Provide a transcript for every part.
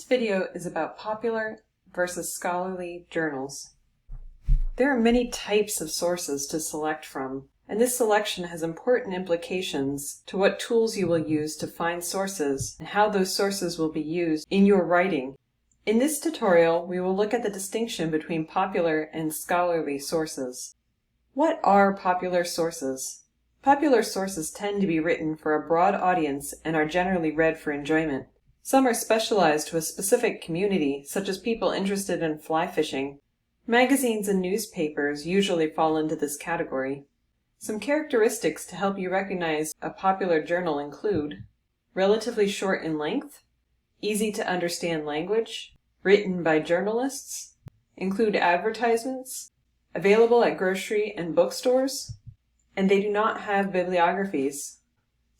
video is about popular versus scholarly journals. There are many types of sources to select from, and this selection has important implications to what tools you will use to find sources and how those sources will be used in your writing. In this tutorial, we will look at the distinction between popular and scholarly sources. What are popular sources? Popular sources tend to be written for a broad audience and are generally read for enjoyment. Some are specialized to a specific community, such as people interested in fly fishing. Magazines and newspapers usually fall into this category. Some characteristics to help you recognize a popular journal include relatively short in length, easy to understand language, written by journalists, include advertisements, available at grocery and bookstores, and they do not have bibliographies.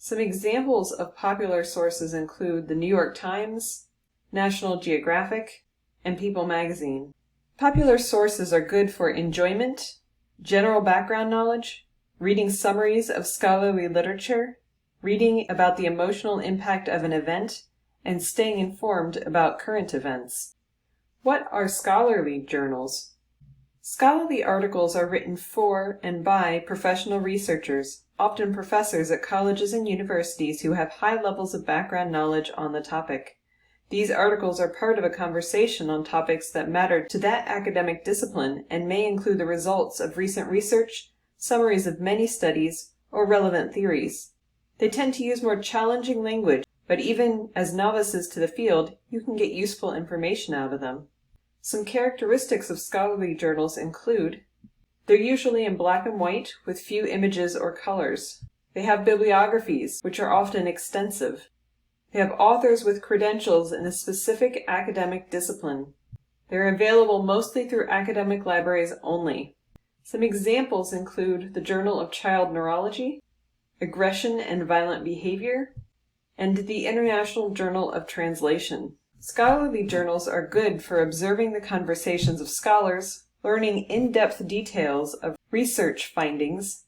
Some examples of popular sources include the New York Times, National Geographic, and People magazine. Popular sources are good for enjoyment, general background knowledge, reading summaries of scholarly literature, reading about the emotional impact of an event, and staying informed about current events. What are scholarly journals? Scholarly articles are written for and by professional researchers, often professors at colleges and universities who have high levels of background knowledge on the topic. These articles are part of a conversation on topics that matter to that academic discipline and may include the results of recent research, summaries of many studies, or relevant theories. They tend to use more challenging language, but even as novices to the field, you can get useful information out of them. Some characteristics of scholarly journals include: they're usually in black and white with few images or colors. They have bibliographies, which are often extensive. They have authors with credentials in a specific academic discipline. They're available mostly through academic libraries only. Some examples include the Journal of Child Neurology, Aggression and Violent Behavior, and the International Journal of Translation. Scholarly journals are good for observing the conversations of scholars, learning in-depth details of research findings,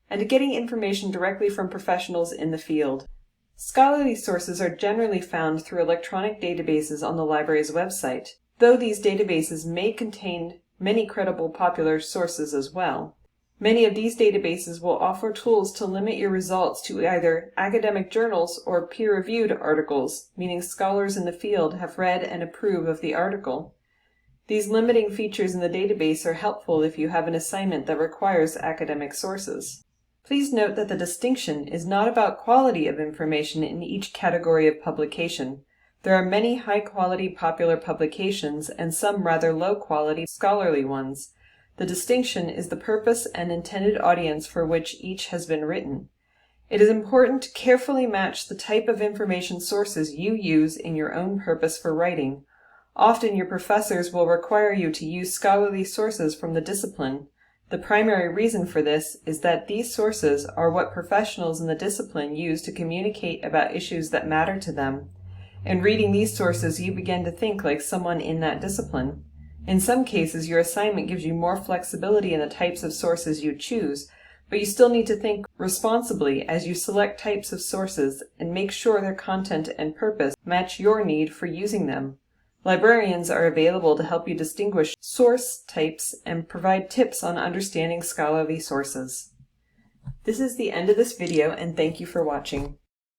and getting information directly from professionals in the field. Scholarly sources are generally found through electronic databases on the library's website, though these databases may contain many credible popular sources as well. Many of these databases will offer tools to limit your results to either academic journals or peer-reviewed articles, meaning scholars in the field have read and approve of the article. These limiting features in the database are helpful if you have an assignment that requires academic sources. Please note that the distinction is not about quality of information in each category of publication. There are many high-quality popular publications and some rather low-quality scholarly ones. The distinction is the purpose and intended audience for which each has been written. It is important to carefully match the type of information sources you use in your own purpose for writing. Often your professors will require you to use scholarly sources from the discipline. The primary reason for this is that these sources are what professionals in the discipline use to communicate about issues that matter to them. In reading these sources, you begin to think like someone in that discipline. In some cases, your assignment gives you more flexibility in the types of sources you choose, but you still need to think responsibly as you select types of sources and make sure their content and purpose match your need for using them. Librarians are available to help you distinguish source types and provide tips on understanding scholarly sources. This is the end of this video, and thank you for watching.